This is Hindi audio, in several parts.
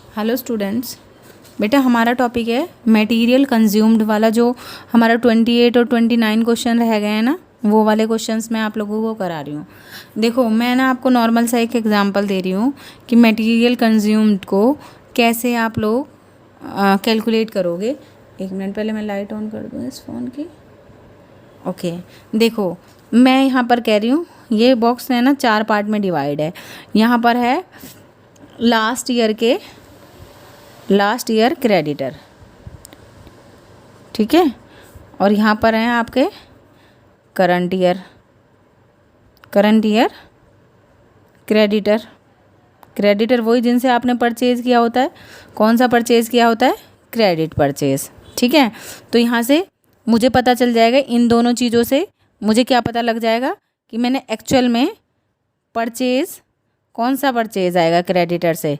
हेलो स्टूडेंट्स, बेटा हमारा टॉपिक है मटेरियल कंज्यूम्ड वाला। जो हमारा 28 और 29 क्वेश्चन रह गए हैं ना, वो वाले क्वेश्चंस मैं आप लोगों को करा रही हूँ। देखो मैं ना आपको नॉर्मल सा एक एग्जांपल दे रही हूँ कि मटेरियल कंज्यूम्ड को कैसे आप लोग कैलकुलेट करोगे। एक मिनट, पहले मैं लाइट ऑन कर दूँ इस फ़ोन की। ओके देखो, मैं यहाँ पर कह रही हूँ, ये बॉक्स है ना 4 पार्ट में डिवाइड है। यहाँ पर है लास्ट ईयर क्रेडिटर, ठीक है, और यहाँ पर हैं आपके करंट ईयर क्रेडिटर वही जिनसे आपने परचेज़ किया होता है। कौन सा परचेज़ किया होता है? क्रेडिट परचेज़, ठीक है। तो यहाँ से मुझे पता चल जाएगा, इन दोनों चीज़ों से मुझे क्या पता लग जाएगा कि मैंने एक्चुअल में परचेज़, कौन सा परचेज़ आएगा क्रेडिटर से?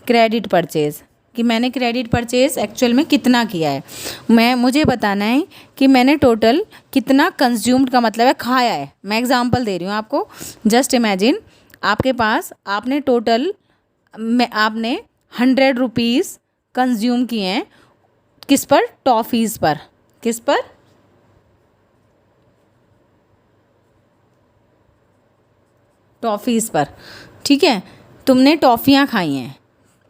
क्रेडिट परचेज़, कि मैंने क्रेडिट परचेज़ एक्चुअल में कितना किया है। मुझे बताना है कि मैंने टोटल कितना कंज्यूम्ड, का मतलब है खाया है। मैं एग्जांपल दे रही हूँ आपको। जस्ट इमेजिन आपके पास आपने टोटल में आपने 100 रुपीज़ कंज्यूम किए हैं। किस पर? टॉफ़ीज़ पर। किस पर? टॉफ़ीज़ पर, ठीक है। तुमने टॉफ़ियाँ खाई हैं।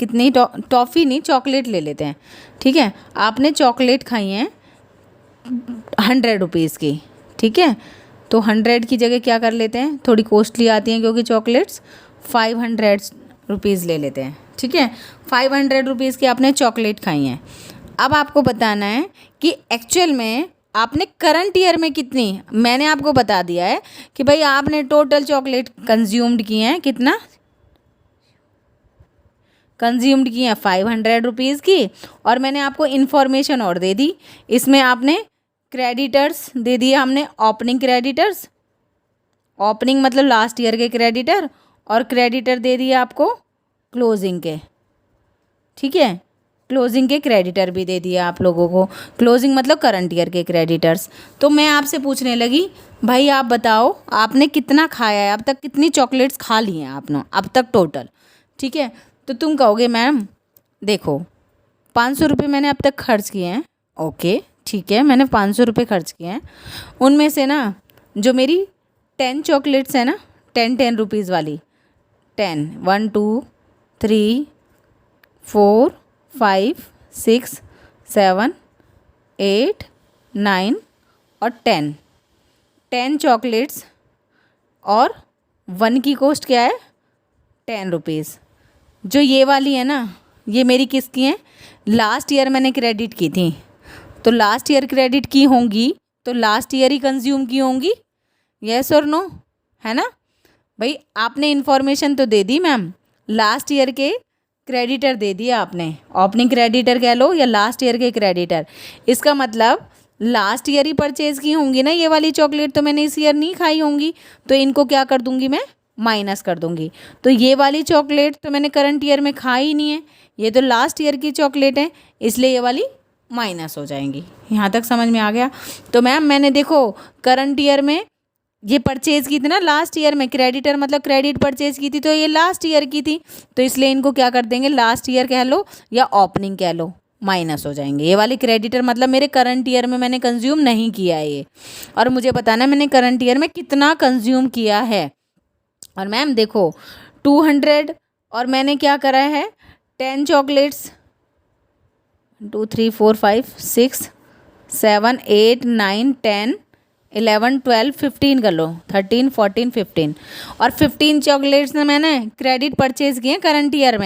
कितनी? टॉफ़ी नहीं, चॉकलेट ले लेते हैं, ठीक है। आपने चॉकलेट खाई हैं 100 रुपीज़ की, ठीक है। तो 100 की जगह क्या कर लेते हैं, थोड़ी कॉस्टली आती हैं क्योंकि चॉकलेट्स, 500 रुपीज़ ले लेते हैं, ठीक है। 500 रुपीज़ की आपने चॉकलेट खाई हैं। अब आपको बताना है कि एक्चुअल में आपने करंट ईयर में कितनी, मैंने आपको बता दिया है कि भाई आपने टोटल चॉकलेट कंज्यूम्ड किए हैं, कितना कंज्यूम्ड की हैं 500 रुपीज़ की। और मैंने आपको इन्फॉर्मेशन और दे दी, इसमें आपने क्रेडिटर्स दे दिए, हमने ओपनिंग क्रेडिटर्स, ओपनिंग मतलब लास्ट ईयर के क्रेडिटर, और क्रेडिटर दे दिए आपको क्लोजिंग के, ठीक है। क्लोजिंग के क्रेडिटर भी दे दिए आप लोगों को, क्लोजिंग मतलब करंट ईयर के क्रेडिटर्स। तो मैं आपसे पूछने लगी, भाई आप बताओ आपने कितना खाया है अब तक, कितनी चॉकलेट्स खा ली हैं आपने अब तक टोटल, ठीक है। तो तुम कहोगे मैम देखो 500 रुपये मैंने अब तक खर्च किए हैं। ओके ठीक है, मैंने 500 रुपये खर्च किए हैं। उनमें से ना जो मेरी 10 चॉकलेट्स है ना, 10 रुपीज़ वाली, 10, 1 2 3 4 5 6 7 8 9 और 10 चॉकलेट्स, और 1 की कॉस्ट क्या है? 10 रुपीज़। जो ये वाली है ना, ये मेरी किसकी हैं? लास्ट ईयर मैंने क्रेडिट की थी, तो लास्ट ईयर क्रेडिट की होंगी तो लास्ट ईयर ही कंज्यूम की होंगी। यस और नो? है ना भाई। आपने इन्फॉर्मेशन तो दे दी मैम, लास्ट ईयर के क्रेडिटर दे दिया आपने, ओपनिंग क्रेडिटर कह लो या लास्ट ईयर के क्रेडिटर। इसका मतलब लास्ट ईयर ही परचेज़ की होंगी ना ये वाली चॉकलेट, तो मैंने इस ईयर नहीं खाई होंगी, तो इनको क्या कर दूंगी मैं? माइनस कर दूंगी। तो ये वाली चॉकलेट तो मैंने करंट ईयर में खाई ही नहीं है, ये तो लास्ट ईयर की चॉकलेट है, इसलिए ये वाली माइनस हो जाएंगी। यहाँ तक समझ में आ गया? तो मैम मैंने देखो करंट ईयर में ये परचेज़ की थी ना, लास्ट ईयर में क्रेडिटर मतलब क्रेडिट परचेज़ की थी, तो ये लास्ट ईयर की थी, तो इसलिए इनको क्या कर देंगे? लास्ट ईयर कह लो या ओपनिंग कह लो, माइनस हो जाएंगे। ये वाली क्रेडिटर मतलब मेरे करंट ईयर में मैंने कंज्यूम नहीं किया है ये, और मुझे बताना है मैंने करंट ईयर में कितना कंज्यूम किया है। और मैम देखो 200, और मैंने क्या करा है? 10 चॉकलेट्स, 2 3 4 5 6 7 8 9 10 11 12 15 कर लो, 13 14 15, और 15 चॉकलेट्स ने मैंने क्रेडिट परचेज़ किए करंट ईयर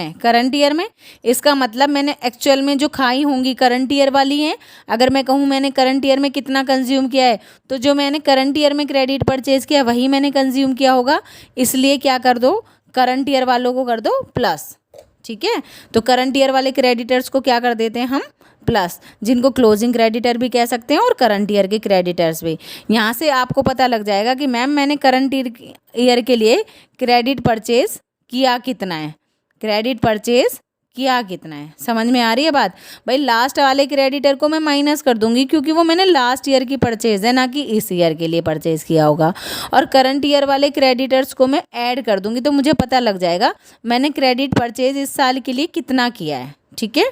में। इसका मतलब मैंने एक्चुअल में जो खाई होंगी करंट ईयर वाली हैं। अगर मैं कहूँ मैंने करंट ईयर में कितना कंज्यूम किया है, तो जो मैंने करंट ईयर में क्रेडिट परचेज़ किया वही मैंने कंज्यूम किया होगा, इसलिए क्या कर दो? करंट ईयर वालों को कर दो प्लस, ठीक है। तो करंट ईयर वाले क्रेडिटर्स को क्या कर देते हैं हम? प्लस, जिनको क्लोजिंग क्रेडिटर भी कह सकते हैं और करंट ईयर के क्रेडिटर्स भी। यहाँ से आपको पता लग जाएगा कि मैम मैंने करंट ईयर के लिए क्रेडिट परचेज़ किया कितना है, क्रेडिट परचेज़ किया कितना है। समझ में आ रही है बात? भाई लास्ट वाले क्रेडिटर को मैं माइनस कर दूंगी क्योंकि वो मैंने लास्ट ईयर की परचेज़ है, ना कि इस ईयर के लिए परचेज़ किया होगा, और करंट ईयर वाले क्रेडिटर्स को मैं ऐड कर दूंगी, तो मुझे पता लग जाएगा मैंने क्रेडिट परचेज़ इस साल के लिए कितना किया है, ठीक है,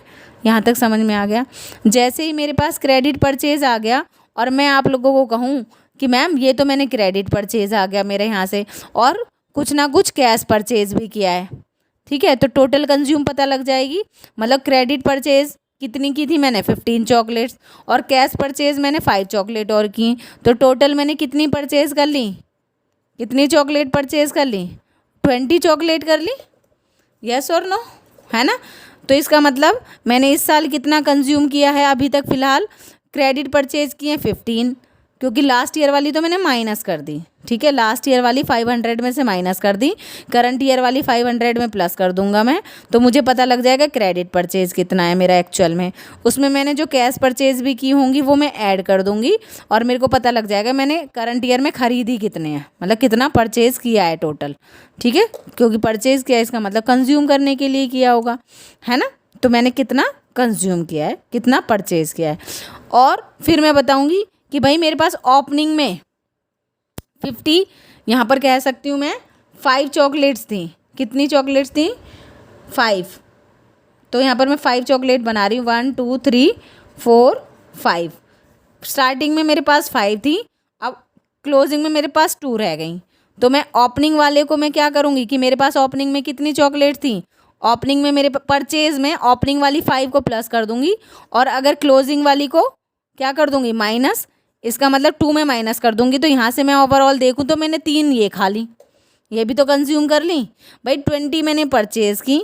यहाँ तक समझ में आ गया। जैसे ही मेरे पास क्रेडिट परचेज आ गया और मैं आप लोगों को कहूँ कि मैम ये तो मैंने क्रेडिट परचेज आ गया मेरे यहाँ से और कुछ ना कुछ कैश परचेज भी किया है, ठीक है, तो टोटल कंज्यूम पता लग जाएगी। मतलब क्रेडिट परचेज कितनी की थी मैंने 15 चॉकलेट्स और कैश परचेज मैंने 5 चॉकलेट और की, तो टोटल मैंने कितनी परचेज कर ली, कितनी चॉकलेट परचेज कर ली, 20 चॉकलेट कर ली, यस और नो, है ना। तो इसका मतलब मैंने इस साल कितना कंज्यूम किया है, अभी तक फ़िलहाल क्रेडिट परचेज किए 15, क्योंकि लास्ट ईयर वाली तो मैंने माइनस कर दी, ठीक है, लास्ट ईयर वाली 500 में से माइनस कर दी, करंट ईयर वाली 500 में प्लस कर दूंगा मैं, तो मुझे पता लग जाएगा क्रेडिट परचेज कितना है मेरा एक्चुअल में। उसमें मैंने जो कैश परचेज भी की होंगी वो मैं ऐड कर दूंगी और मेरे को पता लग जाएगा मैंने करंट ईयर में खरीदी कितने हैं, मतलब कितना परचेज किया है टोटल, ठीक है, क्योंकि परचेज किया इसका मतलब कंज्यूम करने के लिए किया होगा, है ना। तो मैंने कितना कंज्यूम किया है, कितना परचेज किया है, और फिर मैं बताऊँगी कि भाई मेरे पास ओपनिंग में 50, यहाँ पर कह सकती हूँ मैं 5 चॉकलेट्स थी, कितनी चॉकलेट्स थी 5, तो यहाँ पर मैं 5 चॉकलेट बना रही हूँ, 1 2 3 4 5। स्टार्टिंग में मेरे पास 5 थी, अब क्लोजिंग में मेरे पास 2 रह गई, तो मैं ओपनिंग वाले को मैं क्या करूँगी कि मेरे पास ओपनिंग में कितनी चॉकलेट थी, ओपनिंग में मेरे परचेज में ओपनिंग वाली 5 को प्लस कर दूँगी और अगर क्लोजिंग वाली को क्या कर दूँगी माइनस, इसका मतलब 2 में माइनस कर दूंगी, तो यहाँ से मैं ओवरऑल देखूँ तो मैंने 3 ये खा ली, ये भी तो कंज्यूम कर ली भाई। 20 मैंने परचेज़ की,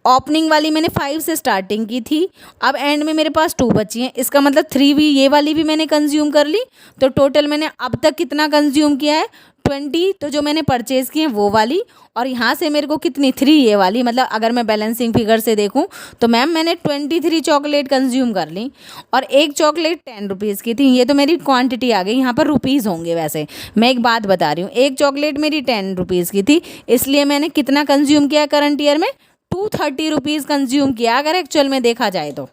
ओपनिंग वाली मैंने 5 से स्टार्टिंग की थी, अब एंड में मेरे पास 2 बची हैं, इसका मतलब 3 भी ये वाली भी मैंने कंज्यूम कर ली, तो टोटल मैंने अब तक कितना कंज्यूम किया है 20, तो जो मैंने परचेज़ की है वो वाली, और यहाँ से मेरे को कितनी 3 ये वाली, मतलब अगर मैं बैलेंसिंग फिगर से देखूँ तो मैम मैंने 23 चॉकलेट कंज्यूम कर ली और एक चॉकलेट 10 रुपीज़ की थी, ये तो मेरी क्वांटिटी आ गई, यहाँ पर रुपीज़ होंगे। वैसे मैं एक बात बता रही हूँ, एक चॉकलेट मेरी 10 रुपीज़ की थी, इसलिए मैंने कितना कंज्यूम किया करंट ईयर में 230 रुपीज़ कंज्यूम किया, अगर एक्चुअल में देखा जाए तो।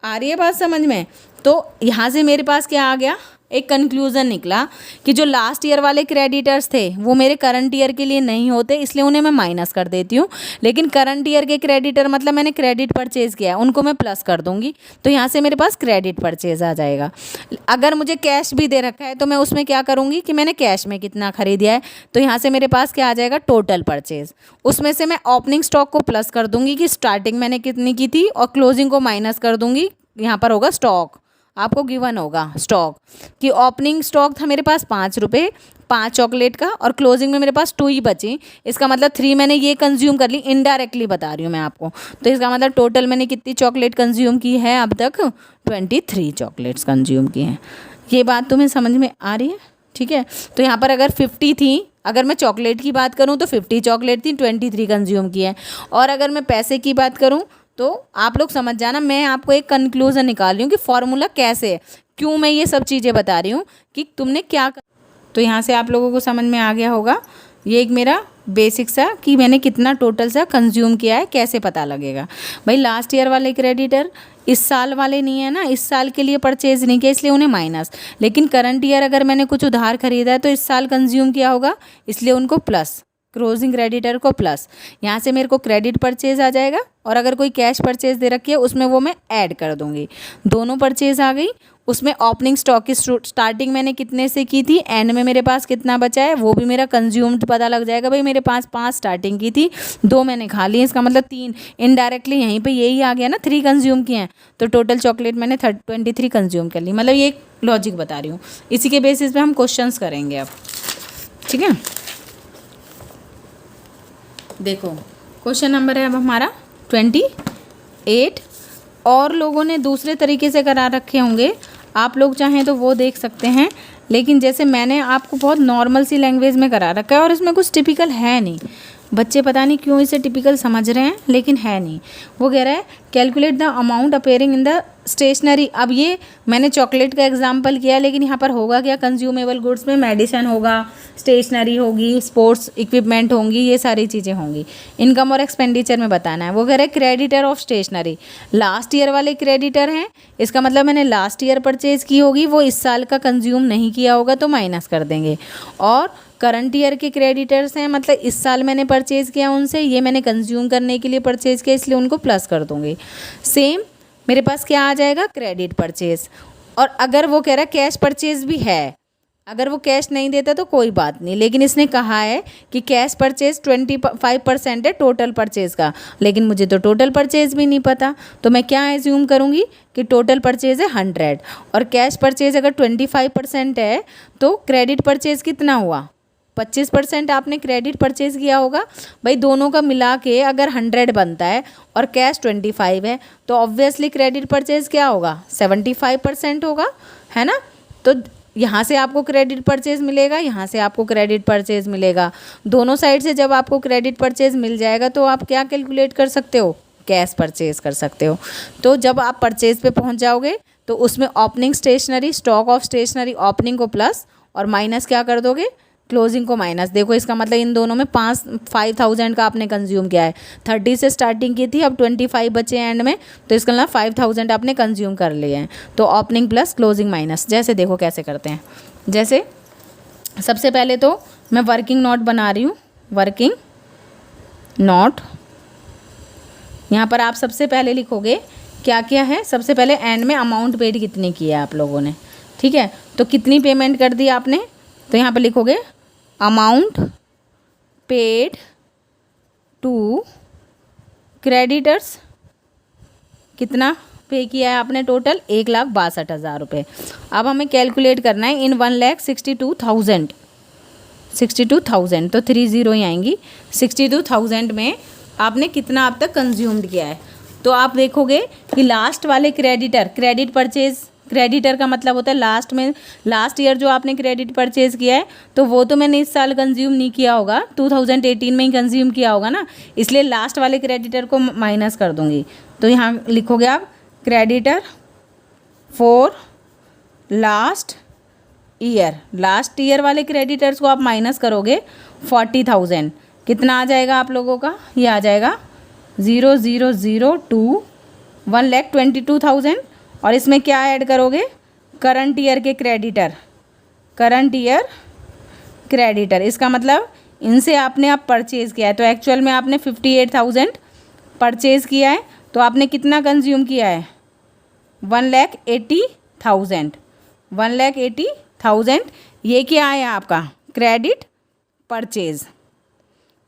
आ रही है बात समझ में। तो यहाँ से मेरे पास क्या आ गया, एक कंक्लूज़न निकला कि जो लास्ट ईयर वाले क्रेडिटर्स थे वो मेरे करंट ईयर के लिए नहीं होते, इसलिए उन्हें मैं माइनस कर देती हूँ, लेकिन करंट ईयर के क्रेडिटर मतलब मैंने क्रेडिट परचेज किया है उनको मैं प्लस कर दूँगी, तो यहाँ से मेरे पास क्रेडिट परचेज आ जाएगा। अगर मुझे कैश भी दे रखा है तो मैं उसमें क्या करूँगी कि मैंने कैश में कितना खरीदा है, तो यहाँ से मेरे पास क्या आ जाएगा टोटल परचेज, उसमें से मैं ओपनिंग स्टॉक को प्लस कर दूँगी कि स्टार्टिंग मैंने कितनी की थी और क्लोजिंग को माइनस कर दूँगी, यहाँ पर होगा स्टॉक, आपको गिवन होगा स्टॉक कि ओपनिंग स्टॉक था मेरे पास 5 रुपये 5 चॉकलेट का और क्लोजिंग में मेरे पास 2 ही बची, इसका मतलब 3 मैंने ये कंज्यूम कर ली, इनडायरेक्टली बता रही हूँ मैं आपको, तो इसका मतलब टोटल मैंने कितनी चॉकलेट कंज्यूम की है अब तक 23 चॉकलेट्स कंज्यूम की हैं। ये बात तुम्हें समझ में आ रही है, ठीक है। तो यहाँ पर अगर 50 थी, अगर मैं चॉकलेट की बात करूँ तो 50 चॉकलेट थी, 23 कंज्यूम की है, और अगर मैं पैसे की बात करूँ तो आप लोग समझ जाना, मैं आपको एक कंक्लूज़न निकाल रही हूँ कि फॉर्मूला कैसे है, क्यों मैं ये सब चीज़ें बता रही हूँ कि तुमने क्या तो यहाँ से आप लोगों को समझ में आ गया होगा। ये एक मेरा बेसिक सा कि मैंने कितना टोटल सा कंज्यूम किया है, कैसे पता लगेगा भाई। लास्ट ईयर वाले क्रेडिटर इस साल वाले नहीं है ना, इस साल के लिए परचेज नहीं किया इसलिए उन्हें माइनस, लेकिन करंट ईयर अगर मैंने कुछ उधार खरीदा है तो इस साल कंज्यूम किया होगा इसलिए उनको प्लस, क्लोजिंग क्रेडिटर को प्लस, यहाँ से मेरे को क्रेडिट परचेज आ जाएगा, और अगर कोई कैश परचेज दे रखी है उसमें वो मैं ऐड कर दूँगी, दोनों परचेज आ गई। उसमें ओपनिंग स्टॉक की स्टार्टिंग मैंने कितने से की थी, एंड में मेरे पास कितना बचा है वो भी मेरा कंज्यूम्ड पता लग जाएगा। भाई मेरे पास 5 स्टार्टिंग की थी, 2 मैंने खा ली, इसका मतलब 3 इनडायरेक्टली यहीं पे यही आ गया ना, 3 कंज्यूम किए हैं, तो टोटल चॉकलेट मैंने 23 कंज्यूम कर ली। मतलब ये एक लॉजिक बता रही हूँ, इसी के बेसिस पे हम क्वेश्चंस करेंगे अब, ठीक है। देखो क्वेश्चन नंबर है अब हमारा 28, और लोगों ने दूसरे तरीके से करा रखे होंगे, आप लोग चाहें तो वो देख सकते हैं, लेकिन जैसे मैंने आपको बहुत नॉर्मल सी लैंग्वेज में करा रखा है और इसमें कुछ टिपिकल है नहीं, बच्चे पता नहीं क्यों इसे टिपिकल समझ रहे हैं लेकिन है नहीं। वो कह रहा है calculate the amount appearing in the stationery. अब ये मैंने चॉकलेट का एग्जांपल किया, लेकिन यहाँ पर होगा क्या, कंज्यूमेबल गुड्स में मेडिसिन होगा, स्टेशनरी होगी, स्पोर्ट्स इक्विपमेंट होंगी, ये सारी चीज़ें होंगी। इनकम और एक्सपेंडिचर में बताना है। वो कह रहा है creditor of stationery, last year वाले क्रेडिटर हैं, इसका मतलब मैंने लास्ट ईयर परचेज की होगी, वो इस साल का कंज्यूम नहीं किया होगा तो माइनस कर देंगे। और करंट ईयर के क्रेडिटर्स हैं, मतलब इस साल मैंने परचेज़ किया उनसे, ये मैंने कंज्यूम करने के लिए परचेज़ किया, इसलिए उनको प्लस कर दूँगी। सेम मेरे पास क्या आ जाएगा, क्रेडिट परचेज़। और अगर वो कह रहा है कैश परचेज़ भी है, अगर वो कैश नहीं देता तो कोई बात नहीं, लेकिन इसने कहा है कि कैश परचेज़ 25% है टोटल परचेज़ का, लेकिन मुझे तो टोटल परचेज़ भी नहीं पता, तो मैं क्या एज्यूम करूँगी कि टोटल परचेज़ है 100 और कैश परचेज़ अगर 25% है तो क्रेडिट परचेज़ कितना हुआ, 25% आपने क्रेडिट परचेज़ किया होगा। भाई दोनों का मिला के अगर 100 बनता है और कैश 25 है तो ऑब्वियसली क्रेडिट परचेज़ क्या होगा, 75% होगा, है ना। तो यहाँ से आपको क्रेडिट परचेज़ मिलेगा, यहाँ से आपको क्रेडिट परचेज़ मिलेगा, दोनों साइड से जब आपको क्रेडिट परचेज़ मिल जाएगा तो आप क्या कैलकुलेट कर सकते हो, कैश परचेज़ कर सकते हो। तो जब आप परचेज़ पे पहुँच जाओगे तो उसमें opening stationery, stock of stationery, opening को प्लस और माइनस क्या कर दोगे, क्लोजिंग को माइनस। देखो इसका मतलब इन दोनों में 5,000 का आपने कंज्यूम किया है, 30 से स्टार्टिंग की थी, अब 25 बचे एंड में, तो इसका मतलब 5,000 आपने कंज्यूम कर लिए हैं। तो ओपनिंग प्लस क्लोजिंग माइनस, जैसे देखो कैसे करते हैं। जैसे सबसे पहले तो मैं वर्किंग नोट बना रही हूँ, वर्किंग नोट। यहाँ पर आप सबसे पहले लिखोगे क्या क्या है, सबसे पहले एंड में अमाउंट पेड कितनी की है आप लोगों ने, ठीक है, तो कितनी पेमेंट कर दी आपने, तो यहाँ पर लिखोगे अमाउंट पेड टू क्रेडिटर्स, कितना पे किया है आपने, टोटल 1,62,000 रुपये। अब हमें कैलकुलेट करना है इन 1,62,000, 62,000 तो 30 ही आएंगी, 62,000 में आपने कितना अब तक कंज्यूम्ड किया है। तो आप देखोगे कि लास्ट वाले क्रेडिटर, क्रेडिट परचेज़, क्रेडिटर का मतलब होता है लास्ट में, लास्ट ईयर जो आपने क्रेडिट परचेज़ किया है तो वो तो मैंने इस साल कंज्यूम नहीं किया होगा, 2018 में ही कंज्यूम किया होगा ना, इसलिए लास्ट वाले क्रेडिटर को माइनस कर दूंगी। तो यहाँ लिखोगे आप creditor for last year, last year वाले क्रेडिटर्स को आप माइनस करोगे 40,000, कितना आ जाएगा आप लोगों का, ये आ जाएगा 0,002 1,22,000। और इसमें क्या ऐड करोगे, करंट ईयर के क्रेडिटर, करंट ईयर क्रेडिटर, इसका मतलब इनसे आपने आप परचेज़ किया है, तो एक्चुअल में आपने 58,000 परचेज़ किया है, तो आपने कितना कंज्यूम किया है, 1,80,000, 1,80,000। ये क्या है आपका क्रेडिट परचेज़।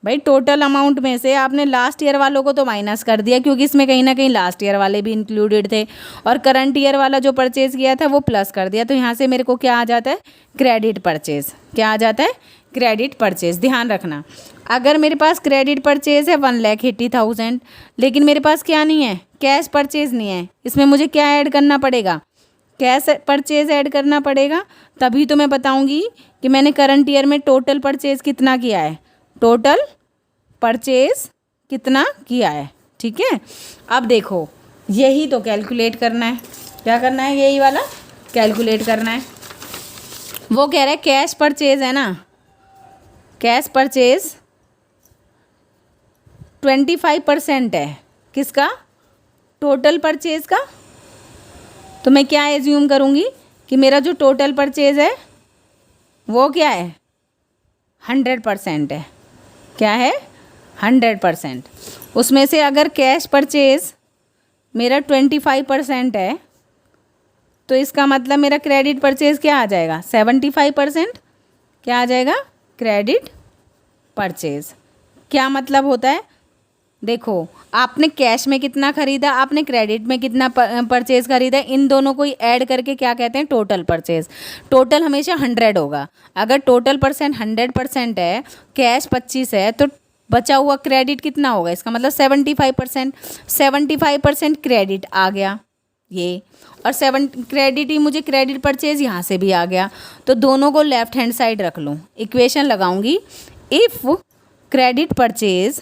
भाई टोटल अमाउंट में से आपने लास्ट ईयर वालों को तो माइनस कर दिया, क्योंकि इसमें कहीं ना कहीं लास्ट ईयर वाले भी इंक्लूडेड थे, और करंट ईयर वाला जो परचेज़ किया था वो प्लस कर दिया, तो यहाँ से मेरे को क्या आ जाता है, क्रेडिट परचेज़। क्या आ जाता है, क्रेडिट परचेज़। ध्यान रखना, अगर मेरे पास क्रेडिट परचेज़ है 1,80,000, लेकिन मेरे पास क्या नहीं है, कैश परचेज़ नहीं है, इसमें मुझे क्या ऐड करना पड़ेगा, कैश परचेज़ ऐड करना पड़ेगा, तभी तो मैं बताऊँगी कि मैंने करंट ईयर में टोटल परचेज़ कितना किया है, टोटल परचेज़ कितना किया है, ठीक है। अब देखो यही तो कैलकुलेट करना है, क्या करना है, यही वाला कैलकुलेट करना है। वो कह रहा है कैश परचेज़ है ना, कैश परचेज़ 25% है, किसका, टोटल परचेज़ का। तो मैं क्या एज्यूम करूँगी कि मेरा जो टोटल परचेज़ है वो क्या है, 100% है, क्या है, 100%। उसमें से अगर कैश परचेज़ मेरा 25% है तो इसका मतलब मेरा क्रेडिट परचेज़ क्या आ जाएगा, 75%। क्या आ जाएगा, क्रेडिट परचेज़। क्या मतलब होता है, देखो आपने कैश में कितना ख़रीदा, आपने क्रेडिट में कितना परचेज़ खरीदा, इन दोनों को ऐड करके क्या कहते हैं, टोटल परचेज़। टोटल हमेशा 100 होगा, अगर टोटल परसेंट 100% है, कैश 25 है, तो बचा हुआ क्रेडिट कितना होगा, इसका मतलब 75%। 75% क्रेडिट आ गया ये, और 7 क्रेडिट ही मुझे क्रेडिट परचेज़ यहाँ से भी आ गया, तो दोनों को लेफ्ट हैंड साइड रख लूँ, इक्वेशन लगाऊंगी। इफ़ क्रेडिट परचेज़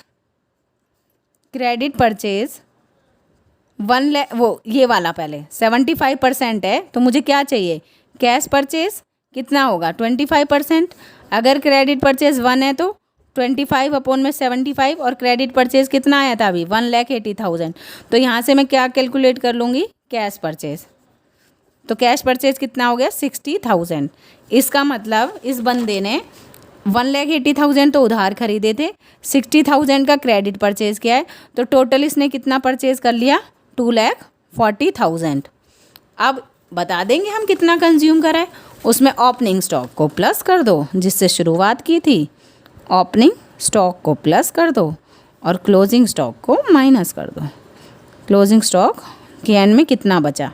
1 लाख, वो ये वाला पहले 75% है, तो मुझे क्या चाहिए, कैश परचेज़ कितना होगा, 25%। अगर क्रेडिट परचेज़ 1 है तो 25 अपॉन में 75, और क्रेडिट परचेज़ कितना आया था अभी, 1,80,000। तो यहाँ से मैं क्या कैलकुलेट कर लूँगी, कैश परचेज़। तो कैश परचेज़ कितना हो गया, 60,000। इसका मतलब इस बंदे ने 1,80,000 तो उधार खरीदे थे, 60,000 का क्रेडिट परचेज किया है, तो टोटल इसने कितना परचेज कर लिया? 2,40,000। अब बता देंगे हम कितना कंज्यूम करा है। उसमें ओपनिंग स्टॉक को प्लस कर दो, जिससे शुरुआत की थी, ओपनिंग स्टॉक को प्लस कर दो और क्लोजिंग स्टॉक को माइनस कर दो। क्लोजिंग स्टॉक के एंड में कितना बचा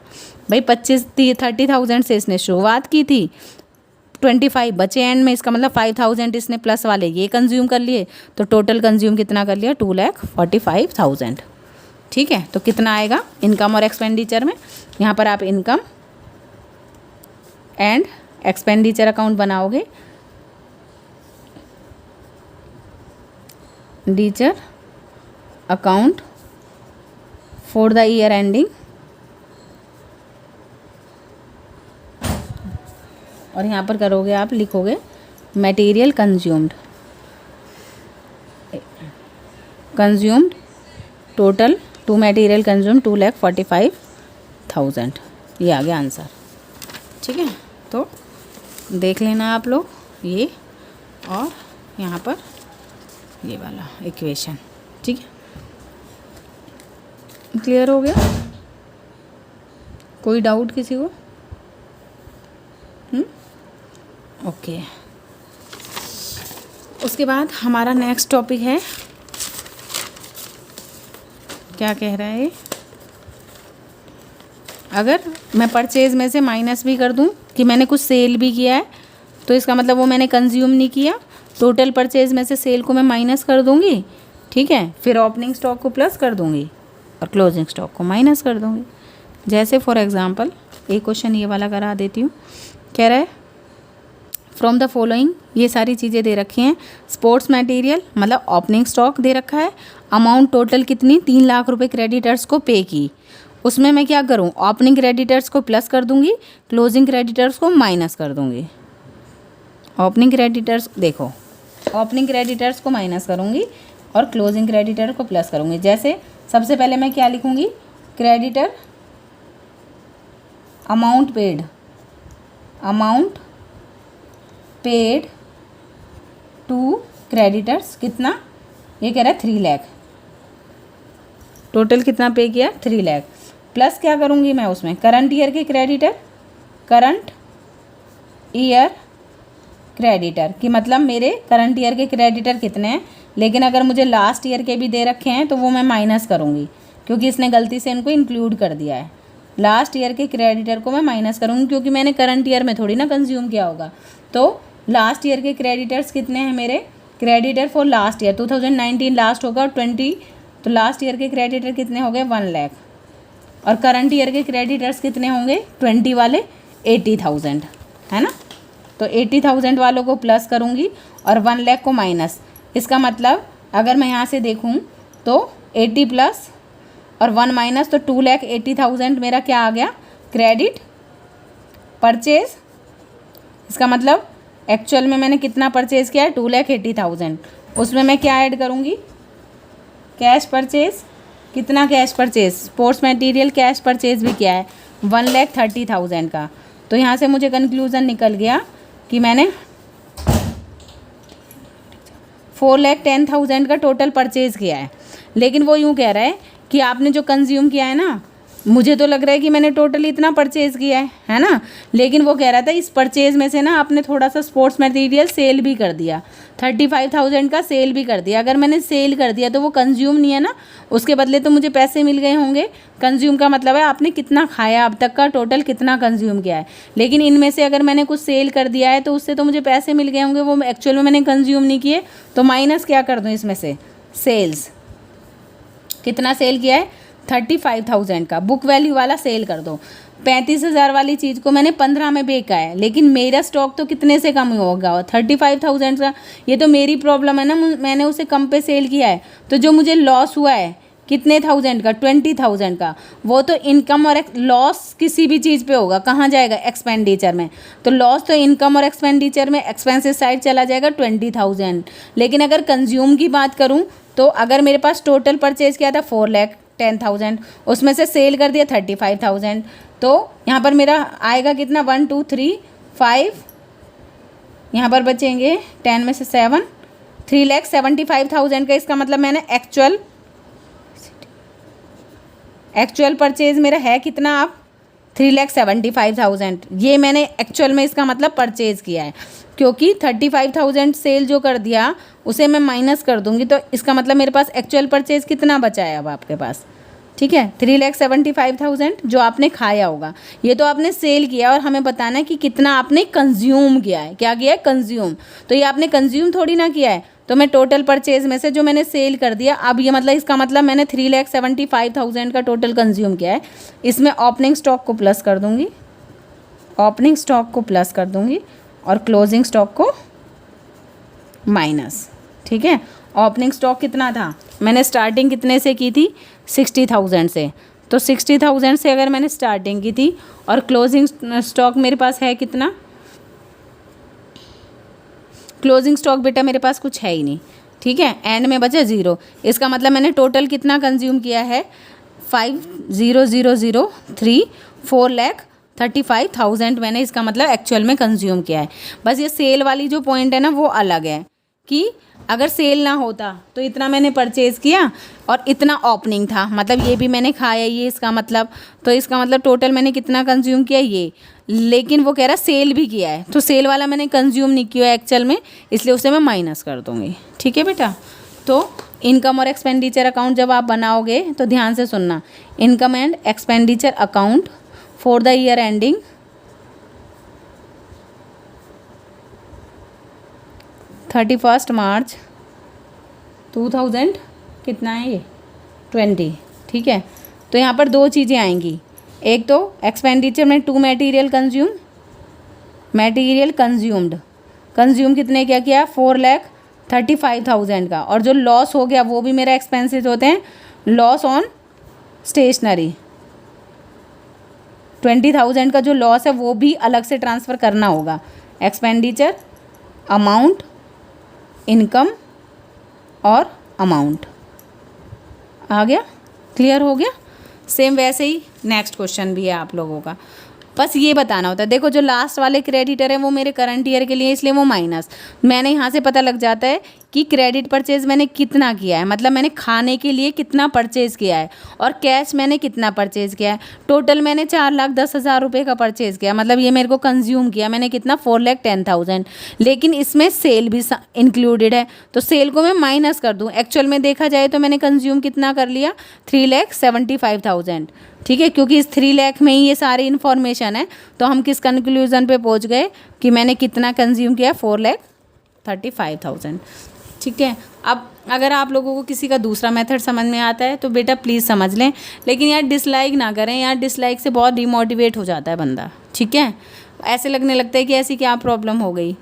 भाई? 30,000 से इसने शुरुआत की थी, 25 बचे एंड में, इसका मतलब 5,000 इसने प्लस वाले ये कंज्यूम कर लिए, तो टोटल कंज्यूम कितना कर लिया? 2,45,000। ठीक है, तो कितना आएगा इनकम और एक्सपेंडिचर में? यहाँ पर आप इनकम एंड एक्सपेंडिचर अकाउंट बनाओगे, expenditure account for the year ending, और यहाँ पर करोगे आप, लिखोगे material consumed total two material consume 2,45,000। ये आ गया आंसर। ठीक है, तो देख लेना आप लोग ये, और यहाँ पर ये वाला इक्वेशन। ठीक है, क्लियर हो गया? कोई डाउट किसी को? ओके। उसके बाद हमारा नेक्स्ट टॉपिक है, क्या कह रहा है? अगर मैं परचेज़ में से माइनस भी कर दूं कि मैंने कुछ सेल भी किया है, तो इसका मतलब वो मैंने कंज्यूम नहीं किया। टोटल परचेज़ में से सेल को मैं माइनस कर दूंगी, ठीक है, फिर ओपनिंग स्टॉक को प्लस कर दूंगी और क्लोजिंग स्टॉक को माइनस कर दूंगी। जैसे फॉर एग्जांपल एक क्वेश्चन ये वाला करा देती हूँ। कह रहा है फ्रॉम द फॉलोइंग, ये सारी चीज़ें दे रखी हैं। स्पोर्ट्स मटेरियल मतलब ओपनिंग स्टॉक दे रखा है, अमाउंट टोटल कितनी? 3 लाख रुपए क्रेडिटर्स को पे की। उसमें मैं क्या करूँ? ओपनिंग क्रेडिटर्स को प्लस कर दूंगी, क्लोजिंग क्रेडिटर्स को माइनस कर दूंगी। ओपनिंग क्रेडिटर्स देखो, ओपनिंग क्रेडिटर्स को माइनस करूँगी और क्लोजिंग क्रेडिटर को प्लस करूँगी। जैसे सबसे पहले मैं क्या लिखूँगी? Creditor amount paid to creditors, कितना? ये कह रहा है 3 लाख। टोटल कितना पे किया? 3 लाख। प्लस क्या करूँगी मैं उसमें? करंट ईयर के क्रेडिटर, करंट ईयर क्रेडिटर कि मतलब मेरे करंट ईयर के क्रेडिटर कितने हैं, लेकिन अगर मुझे लास्ट ईयर के भी दे रखे हैं तो वो मैं माइनस करूँगी, क्योंकि इसने गलती से इनको इंक्लूड कर दिया है। लास्ट ईयर के क्रेडिटर को मैं माइनस करूँगी, क्योंकि मैंने करंट ईयर में थोड़ी ना कंज्यूम किया होगा। तो लास्ट ईयर के क्रेडिटर्स कितने हैं मेरे? Creditor for last year 2019 last होगा, 20, तो लास्ट ईयर के क्रेडिटर कितने हो गए? 1 लाख। और करंट ईयर के क्रेडिटर्स कितने होंगे? 20 वाले 80,000, है ना। तो 80,000 वालों को प्लस करूँगी और 1 लाख को माइनस। इसका मतलब अगर मैं यहाँ से देखूँ तो 80 प्लस और 1 माइनस, तो 2,80,000 मेरा क्या आ गया? Credit purchase. इसका मतलब एक्चुअल में मैंने कितना परचेज़ किया है? 2,80,000। उसमें मैं क्या ऐड करूँगी? Cash purchase. कितना cash purchase? Sports material cash purchase भी किया है 1,30,000 का। तो यहाँ से मुझे कंक्लूज़न निकल गया कि मैंने 4,10,000 का टोटल परचेज़ किया है। लेकिन वो यूँ कह रहा है कि आपने जो कंज्यूम किया है ना, मुझे तो लग रहा है कि मैंने टोटल इतना परचेज़ किया है ना। लेकिन वो कह रहा था इस परचेज़ में से ना आपने थोड़ा सा स्पोर्ट्स मटेरियल सेल भी कर दिया, 35,000 का सेल भी कर दिया। अगर मैंने सेल कर दिया तो वो कंज्यूम नहीं है ना, उसके बदले तो मुझे पैसे मिल गए होंगे। कंज्यूम का मतलब है आपने कितना खाया अब तक का, टोटल कितना कंज्यूम किया है। लेकिन इनमें से अगर मैंने कुछ सेल कर दिया है तो उससे तो मुझे पैसे मिल गए होंगे, वो एक्चुअल में मैंने कंज्यूम नहीं किए। तो माइनस क्या कर दूँ इसमें से? सेल्स। कितना सेल किया है? 35,000 का बुक वैल्यू वाला सेल कर दो। 35,000 वाली चीज़ को मैंने 15 में बेचा है, लेकिन मेरा स्टॉक तो कितने से कम होगा? 35,000 का। ये तो मेरी प्रॉब्लम है ना, मैंने उसे कम पे सेल किया है। तो जो मुझे लॉस हुआ है कितने थाउजेंड का? 20,000 का। वो तो इनकम और लॉस किसी भी चीज़ पे होगा, कहाँ जाएगा? एक्सपेंडिचर में। तो लॉस तो इनकम और एक्सपेंडिचर में एक्सपेंसेस साइड चला जाएगा 20,000। लेकिन अगर कंज्यूम की बात करूँ तो अगर मेरे पास टोटल परचेज़ किया था 4,10,000, उसमें से सेल कर दिया 35,000, तो यहाँ पर मेरा आएगा कितना? 1 2 3 5 यहाँ पर बचेंगे 10 में से 7, 3,75,000 का। इसका मतलब मैंने एक्चुअल परचेज मेरा है कितना अब 3,75,000। ये मैंने एक्चुअल में इसका मतलब परचेज किया है, क्योंकि 35,000 सेल जो कर दिया उसे मैं माइनस कर दूंगी, तो इसका मतलब मेरे पास एक्चुअल परचेज कितना बचा है अब आपके पास। ठीक है, 3,75,000 जो आपने खाया होगा। ये तो आपने सेल किया और हमें बताना है कि कितना आपने कंज्यूम किया है। क्या किया है? कंज्यूम। तो ये आपने कंज्यूम थोड़ी ना किया है, तो मैं टोटल परचेज में से जो मैंने सेल कर दिया, अब ये मतलब इसका मतलब मैंने 3,75,000 का टोटल कंज्यूम किया है। इसमें ओपनिंग स्टॉक को प्लस कर दूंगी, ओपनिंग स्टॉक को प्लस कर दूंगी और क्लोजिंग स्टॉक को माइनस। ठीक है, ओपनिंग स्टॉक कितना था? मैंने स्टार्टिंग कितने से की थी? 60,000 से। तो 60,000 से अगर मैंने स्टार्टिंग की थी और क्लोजिंग स्टॉक मेरे पास है कितना? क्लोजिंग स्टॉक बेटा मेरे पास कुछ है ही नहीं। ठीक है, एंड में बचा 0। इसका मतलब मैंने टोटल कितना कंज्यूम किया है? 5,0,0,0,3 4,35,000 मैंने इसका मतलब एक्चुअल में कंज्यूम किया है। बस ये सेल वाली जो पॉइंट है ना वो अलग है कि अगर सेल ना होता तो इतना मैंने परचेज़ किया और इतना ओपनिंग था, मतलब ये भी मैंने खाया, ये इसका मतलब, तो इसका मतलब टोटल मैंने कितना कंज्यूम किया ये। लेकिन वो कह रहा सेल भी किया है, तो सेल वाला मैंने कंज्यूम नहीं किया एक्चुअल में, इसलिए उसे मैं माइनस कर दूँगी। ठीक है बेटा, तो इनकम और एक्सपेंडिचर अकाउंट जब आप बनाओगे तो ध्यान से सुनना। Income and expenditure account for the year ending 31 मार्च 2000 कितना है ये 20। ठीक है, तो यहाँ पर दो चीज़ें आएंगी। एक तो एक्सपेंडिचर में टू मटेरियल कंज्यूम्ड, कंज्यूम कितने क्या किया? 4,35,000 का। और जो लॉस हो गया वो भी मेरा एक्सपेंसेस होते हैं, लॉस ऑन स्टेशनरी 20,000 का जो लॉस है वो भी अलग से ट्रांसफ़र करना होगा। एक्सपेंडिचर, अमाउंट, इनकम और अमाउंट। आ गया? क्लियर हो गया? सेम वैसे ही नेक्स्ट क्वेश्चन भी है आप लोगों का, बस ये बताना होता है। देखो जो लास्ट वाले क्रेडिटर है वो मेरे करंट ईयर के लिए, इसलिए वो माइनस। मैंने यहाँ से पता लग जाता है कि क्रेडिट परचेज़ मैंने कितना किया है, मतलब मैंने खाने के लिए कितना परचेज़ किया है और कैश मैंने कितना परचेज़ किया है। टोटल मैंने 4,10,000 रुपये का परचेज़ किया, मतलब ये मेरे को कंज्यूम किया मैंने कितना? 4,10,000। लेकिन इसमें सेल भी इंक्लूडेड है, तो सेल को मैं माइनस कर दूँ। एक्चुअल में देखा जाए तो मैंने कंज्यूम कितना कर लिया? 3,75,000। ठीक है, क्योंकि इस 3 लाख में ही ये सारी इन्फॉर्मेशन है, तो हम किस कंक्लूजन पे पहुंच गए कि मैंने कितना कंज्यूम किया? 4,35,000। ठीक है, अब अगर आप लोगों को किसी का दूसरा मेथड समझ में आता है तो बेटा प्लीज़ समझ लें, लेकिन यार डिसलाइक ना करें, यार डिसलाइक से बहुत डिमोटिवेट हो जाता है बंदा। ठीक है, ऐसे लगने लगता है कि ऐसी क्या प्रॉब्लम हो गई।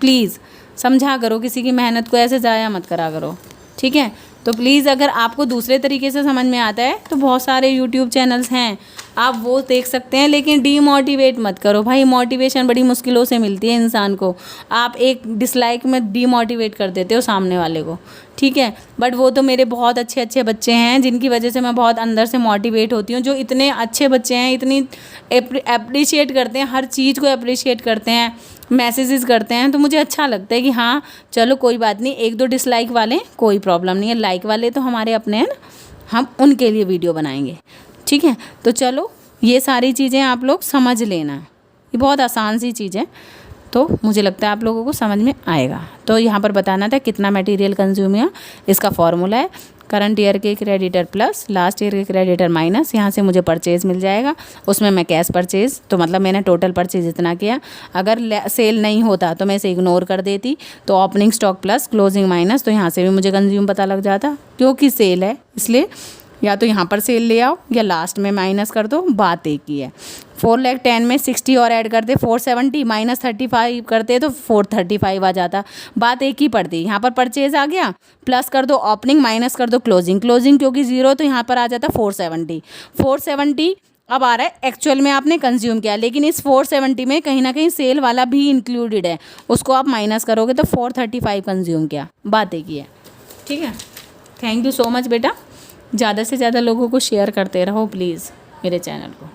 प्लीज़ समझा करो, किसी की मेहनत को ऐसे ज़ाया मत करा करो। ठीक है, तो प्लीज़ अगर आपको दूसरे तरीके से समझ में आता है तो बहुत सारे यूट्यूब चैनल्स हैं, आप वो देख सकते हैं, लेकिन डीमोटिवेट मत करो भाई। मोटिवेशन बड़ी मुश्किलों से मिलती है इंसान को, आप एक डिसलाइक में डीमोटिवेट कर देते हो सामने वाले को। ठीक है, बट वो तो मेरे बहुत अच्छे अच्छे बच्चे हैं जिनकी वजह से मैं बहुत अंदर से मोटिवेट होती हूँ, जो इतने अच्छे बच्चे हैं, इतनी अप्रिशिएट करते हैं, हर चीज़ को अप्रिशिएट करते हैं, मैसेजेस करते हैं, तो मुझे अच्छा लगता है कि हाँ चलो कोई बात नहीं, 1-2 डिसलाइक वाले कोई प्रॉब्लम नहीं है, लाइक वाले तो हमारे अपने हैं ना, हम उनके लिए वीडियो बनाएंगे। ठीक है, तो चलो ये सारी चीज़ें आप लोग समझ लेना, ये बहुत आसान सी चीज़ है, तो मुझे लगता है आप लोगों को समझ में आएगा। तो यहाँ पर बताना था कितना मटेरियल कंज्यूम हुआ, इसका फॉर्मूला है करंट ईयर के क्रेडिटर प्लस लास्ट ईयर के क्रेडिटर माइनस, यहाँ से मुझे परचेज़ मिल जाएगा, उसमें मैं कैश परचेज़, तो मतलब मैंने टोटल परचेज़ इतना किया। अगर सेल नहीं होता तो मैं इसे इग्नोर कर देती, तो opening stock plus closing minus, तो यहाँ से भी मुझे कंज्यूम पता लग जाता, क्योंकि सेल है इसलिए या तो यहाँ पर सेल ले आओ या लास्ट में माइनस कर दो, बात एक ही है। 4,10,000 में 60 और ऐड करते 470, माइनस 35 करते तो 435 आ जाता, बात एक ही पड़ती। यहाँ पर परचेज आ गया, प्लस कर दो ओपनिंग, माइनस कर दो क्लोजिंग, क्लोजिंग क्योंकि 0 तो यहाँ पर आ जाता 470 अब आ रहा है एक्चुअल में आपने कंज्यूम किया, लेकिन इस 470 में कहीं ना कहीं सेल वाला भी इंक्लूडेड है, उसको आप माइनस करोगे तो 435 कंज्यूम किया, बात एक ही है। ठीक है, थैंक यू सो मच बेटा, ज़्यादा से ज़्यादा लोगों को शेयर करते रहो प्लीज़ मेरे चैनल को।